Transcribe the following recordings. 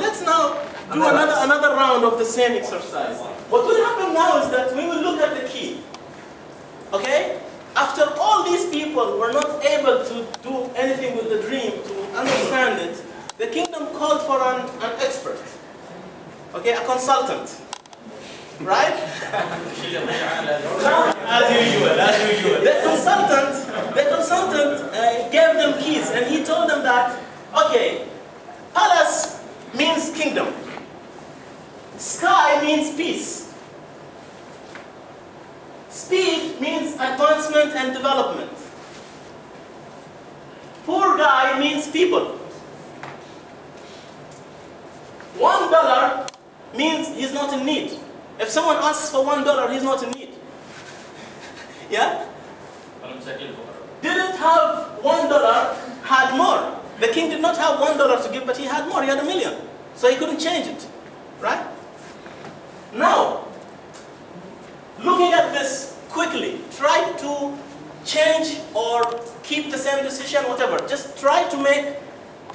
let's now do another round of the same exercise. What will happen now is that we will look at the key. Okay? After all these people were not able to do anything with the dream, to understand it, the kingdom called for an expert. Okay, a consultant. Right? As usual. The consultant gave them keys, and he told them that, okay, palace means kingdom. Sky means peace. Speed means advancement and development. Poor guy means people. $1 means he's not in need. If someone asks for $1, he's not in need. Yeah? Didn't have $1, had more. The king did not have $1 to give, but he had more. He had $1 million. So he couldn't change it. Right? Now, looking at this quickly, try to change or keep the same decision, whatever. Just try to make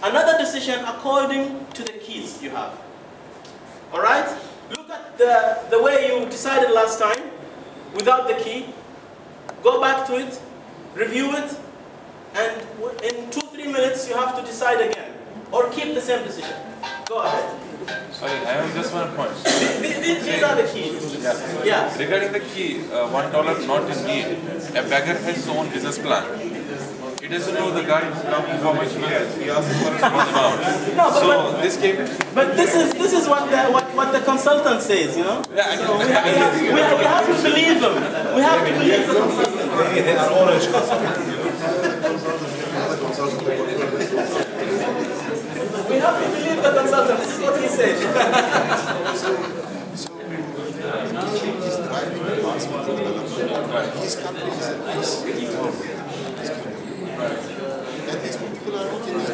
another decision according to the keys you have. All right? Look at the way you decided last time without the key. Go back to it, review it, and in 2-3 minutes you have to decide again. Or keep the same decision. Go ahead. Sorry, I have just one point. These are the keys. Yeah. Regarding the key, $1 not in need. A beggar has his own business plan. He doesn't know the guy how much he has. He asks for a small amount. No, so this came. But this is what the consultant says, you know. Yeah, so we have to believe them. We have to believe the consultant. They are orange consultant. We have to believe the consultant. This is what he says. His country is at peace. And these people are not in need.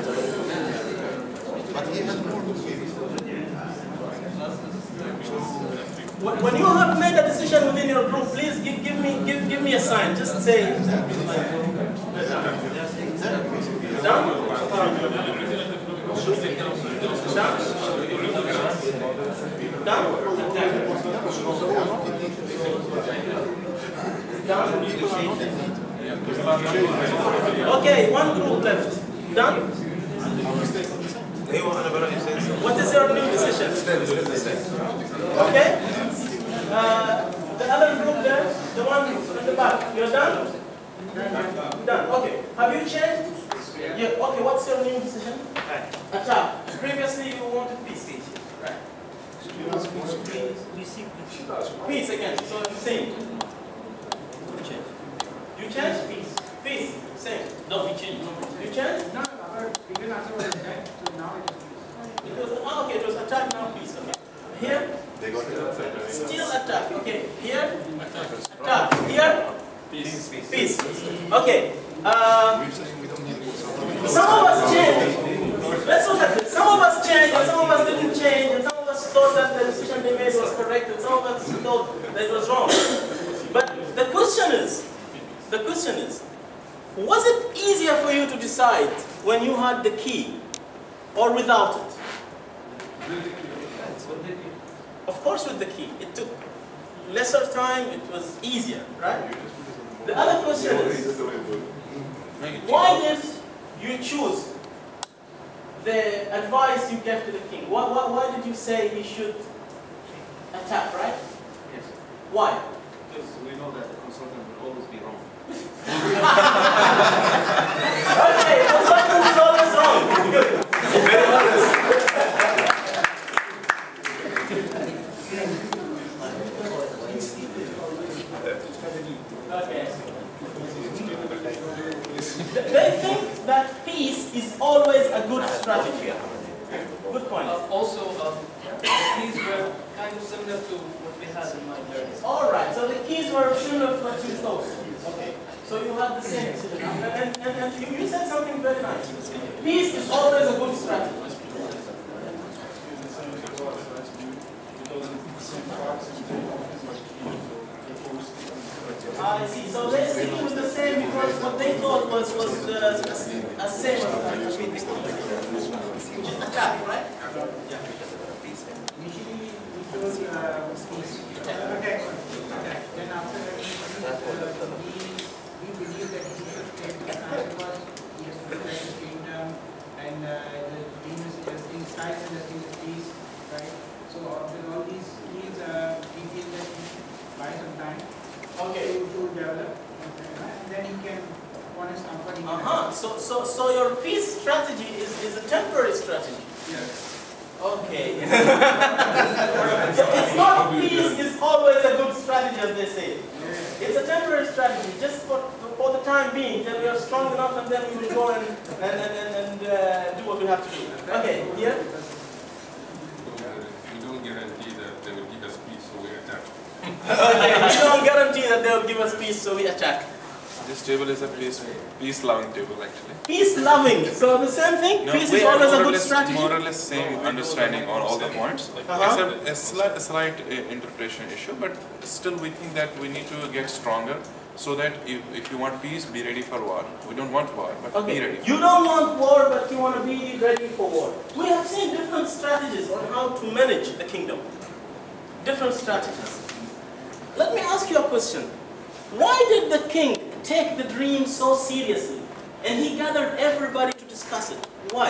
But he had more to give. When you have made a decision within your group, please give me a sign. Just say. Done? Okay, one group left. Done? What is your new decision? Okay? The other group there, the one at the back, you're done? Done. Okay. Have you changed? Yeah. Okay, what's your new decision? Attack. Previously you wanted peace. Right? Peace again. So same. You change? Peace. Peace. Same. No, we change. You change? No. It was okay, it was attack, now peace. Okay. Here? Still attack. Okay. Here? Attack. Here? Peace. Peace. Okay. Some of us changed. Let's look at this. Some of us changed and some of us didn't change, and some of us thought that the decision they made was correct, and some of us thought that it was wrong. But the question is, was it easier for you to decide when you had the key or without it? Of course with the key. It took lesser time, it was easier, right? The other question is, why did you choose the advice you gave to the king? Why did you say he should attack, right? Yes. Why? Because we know that the consultant will always be wrong. Okay, consultant is always wrong. Good. Very honest. Okay. They think that peace is always a good strategy. Good point. Also, the keys were kind of similar to what we had in mind. All right. So the keys were similar to what you thought. Okay. So you had the same decision. And you said something very nice. Peace is always a good strategy. I see. So they're sticking with the same because what they thought was the same as which is attack, right? Yeah. this strategy is a temporary strategy. Yes. Okay. So it's not peace is always a good strategy, as they say. It's a temporary strategy, just for the time being, till we are strong enough, and then we will go and do what we have to do. Okay, here? We don't guarantee that they will give us peace, so we attack. Okay, we don't guarantee that they will give us peace, so we attack. This table is a peace-loving table, actually. Peace-loving, so the same thing? No, Peace we is have always a good strategy? more or less same understanding on all the points, except a slight interpretation issue, but still we think that we need to get stronger, so that if you want peace, be ready for war. We don't want war, but be ready. You don't want war, but you want to be ready for war. We have seen different strategies on how to manage the kingdom. Different strategies. Let me ask you a question. Why did the king take the dream so seriously? And he gathered everybody to discuss it. Why?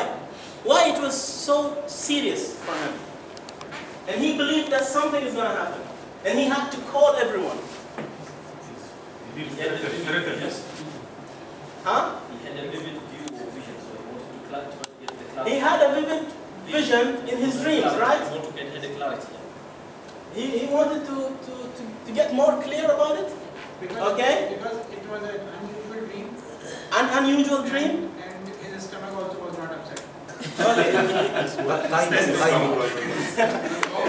Why it was so serious for him? And he believed that something is going to happen. And he had to call everyone. Huh? He had a vivid view or vision, so he wanted to get the clarity. He had a vivid vision in his dreams, right? He wanted to get the clarity. He wanted to get more clear about it? Okay. Because it was an unusual dream. An unusual dream? And his stomach also was not upset. Okay.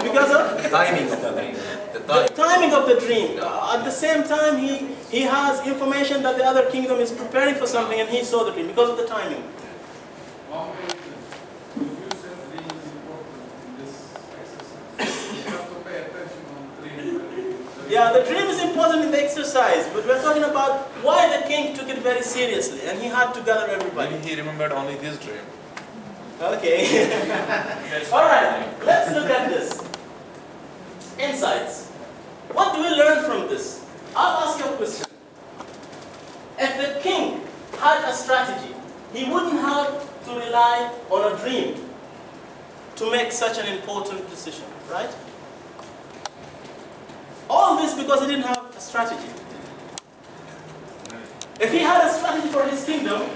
Because of? Timing of the dream. The timing of the dream. At the same time, he has information that the other kingdom is preparing for something, and he saw the dream because of the timing. Yeah, the dream is important in the exercise, but we're talking about why the king took it very seriously, and he had to gather everybody. Maybe he remembered only this dream. Okay. All right, let's look at this. Insights. What do we learn from this? I'll ask you a question. If the king had a strategy, he wouldn't have to rely on a dream to make such an important decision, right? All this because he didn't have a strategy. If he had a strategy for his kingdom,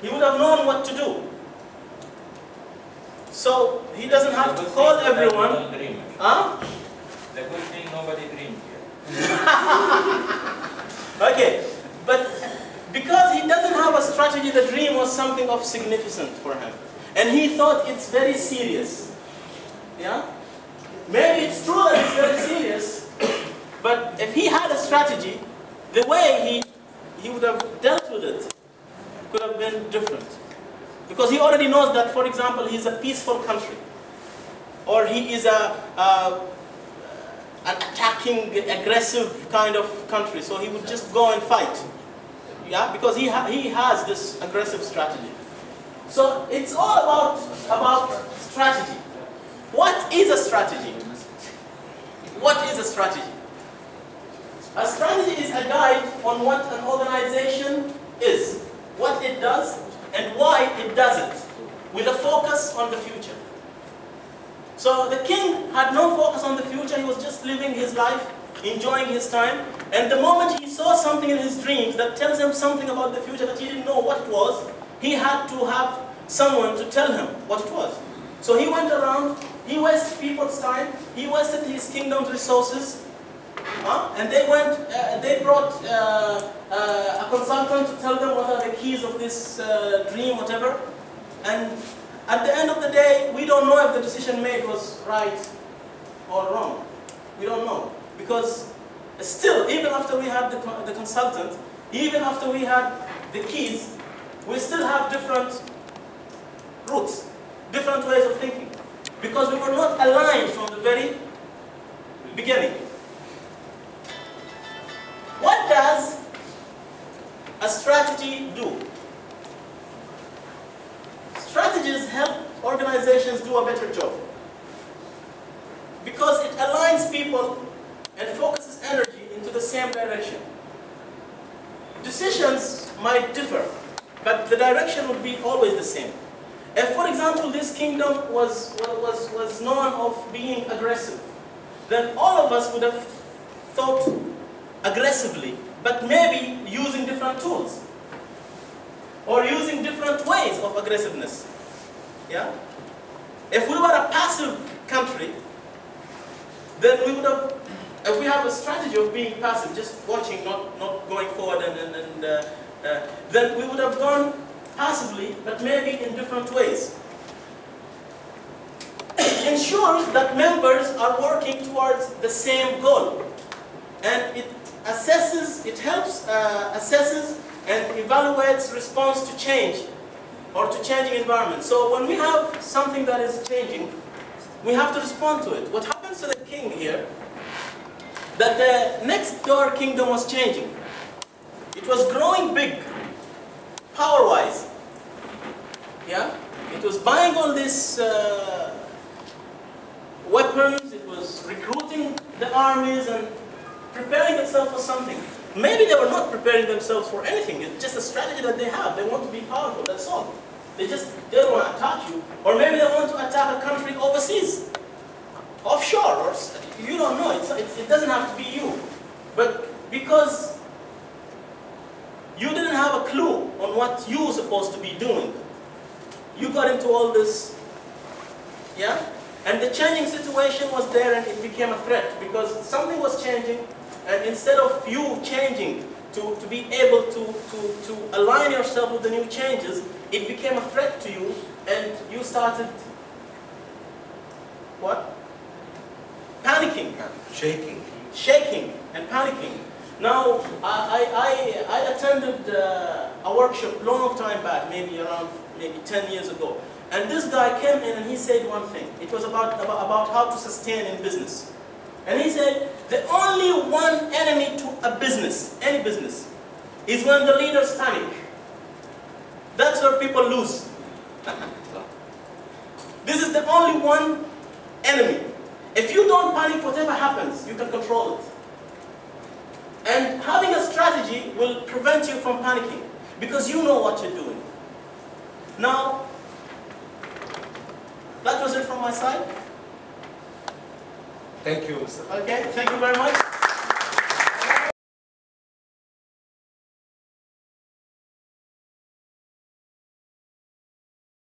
he would have known what to do. So he doesn't have to call everyone. Huh? The good thing nobody dreamed here. Okay, but because he doesn't have a strategy, the dream was something of significance for him. And he thought it's very serious. Yeah? Maybe it's true that it's very serious, but if he had a strategy, the way he would have dealt with it could have been different. Because he already knows that, for example, he's a peaceful country. Or he is an attacking, aggressive kind of country. So he would just go and fight. Yeah, because he has this aggressive strategy. So it's all about strategy. What is a strategy? What is a strategy? A strategy is a guide on what an organization is, what it does, and why it does it, with a focus on the future. So the king had no focus on the future, he was just living his life, enjoying his time, and the moment he saw something in his dreams that tells him something about the future that he didn't know what it was, he had to have someone to tell him what it was. So he went around, he wasted people's time, he wasted his kingdom's resources, and they brought a consultant to tell them what are the keys of this dream, whatever. And at the end of the day, we don't know if the decision made was right or wrong. We don't know. Because still, even after we had the consultant, even after we had the keys, we still have different routes, different ways of thinking. Because we were not aligned from the very beginning. What does a strategy do? Strategies help organizations do a better job. Because it aligns people and focuses energy into the same direction. Decisions might differ, but the direction would be always the same. If, for example, this kingdom was known of being aggressive, then all of us would have thought aggressively, but maybe using different tools. or using different ways of aggressiveness. Yeah? If we were a passive country, then we would have, if we have a strategy of being passive, just watching, not going forward, then we would have gone passively, but maybe in different ways. It ensures that members are working towards the same goal, and it assesses, it helps assesses and evaluates response to change or to changing environment. So when we have something that is changing, we have to respond to it. What happens to the king here, that the next door kingdom was changing. It was growing big, power-wise. Yeah? It was buying all these weapons, it was recruiting the armies and preparing itself for something. Maybe they were not preparing themselves for anything. It's just a strategy that they have. They want to be powerful, that's all. They don't want to attack you. Or maybe they want to attack a country overseas, offshore, or you don't know. It doesn't have to be you. But because you didn't have a clue on what you were supposed to be doing, you got into all this, yeah? And the changing situation was there and it became a threat because something was changing, and instead of you changing to be able to align yourself with the new changes, it became a threat to you and you started, what? Panicking. Shaking and panicking. Now, I attended a workshop long time back, maybe 10 years ago. And this guy came in and he said one thing. It was about how to sustain in business. And he said, the only one enemy to a business, any business, is when the leaders panic. That's where people lose. This is the only one enemy. If you don't panic, whatever happens, you can control it. And having a strategy will prevent you from panicking because you know what you're doing. Now, that was it from my side. Thank you, Mr. Okay, thank you very much.